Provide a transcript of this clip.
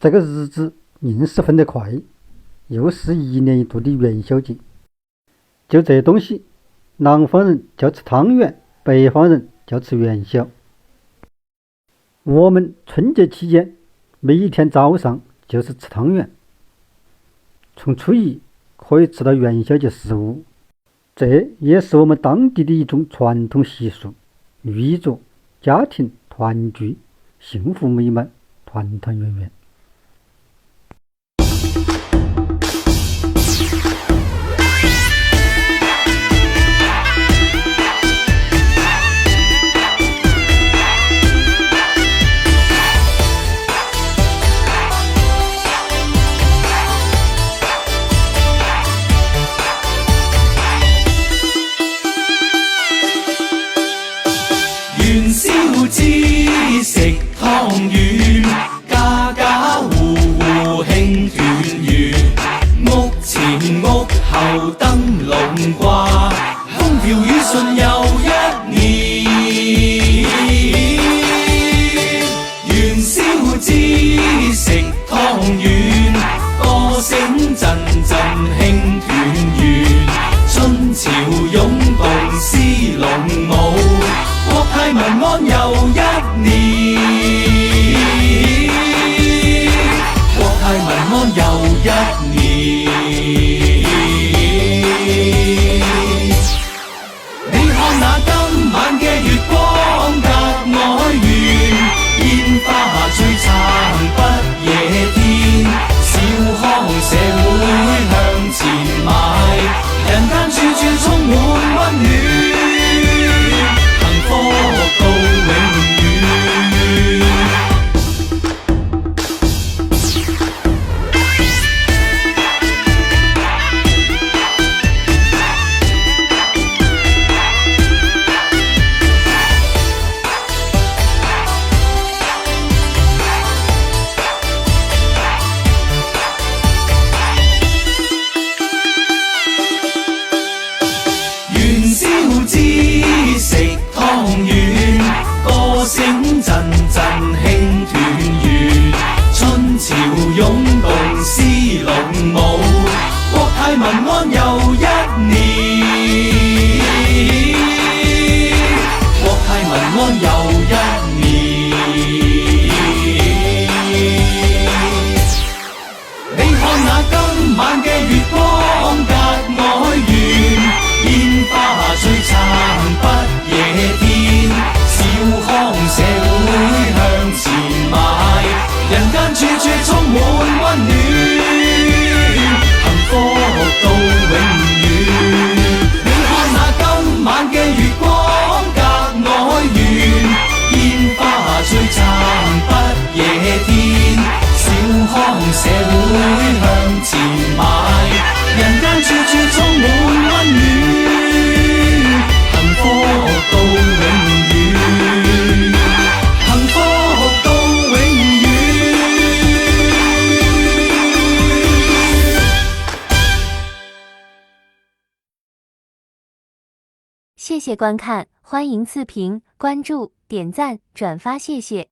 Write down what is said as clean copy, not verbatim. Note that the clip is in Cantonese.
这个日子硬是分得快，又是一年一度的元宵节。就这东西，南方人叫吃汤圆，北方人叫吃元宵。我们春节期间每一天早上就是吃汤圆，从初一可以吃到元宵节15，这也是我们当地的一种传统习俗，寓意着家庭团聚、幸福美满、团团圆圆。元宵節食湯圓，家家戶戶慶團圓。屋前屋後燈籠掛，風調雨順又一年。元宵節食湯圓，歌聲陣陣慶團圓。春潮湧動絲龍舞，國泰民安又一年，國泰民安又一年。你看那今晚嘅月光格外圓，煙花璀璨不夜天，小康社會向前邁，人間處處充滿溫暖。元宵節食湯圓，歌聲陣陣慶團圓。春潮湧動絲龍舞，國泰民安又一年，國泰民安又一年。你看那今晚嘅月光格外圓，煙花璀璨不夜天，小康社會向前邁，人間處處充滿溫暖，幸福到永遠。你看那今晚嘅月光格外圓，煙花璀璨不夜天，小康社會向前邁，人間處處充滿溫暖。幸福到永遠，幸福到永遠。谢谢观看，欢迎赐评、关注、点赞、转发，谢谢。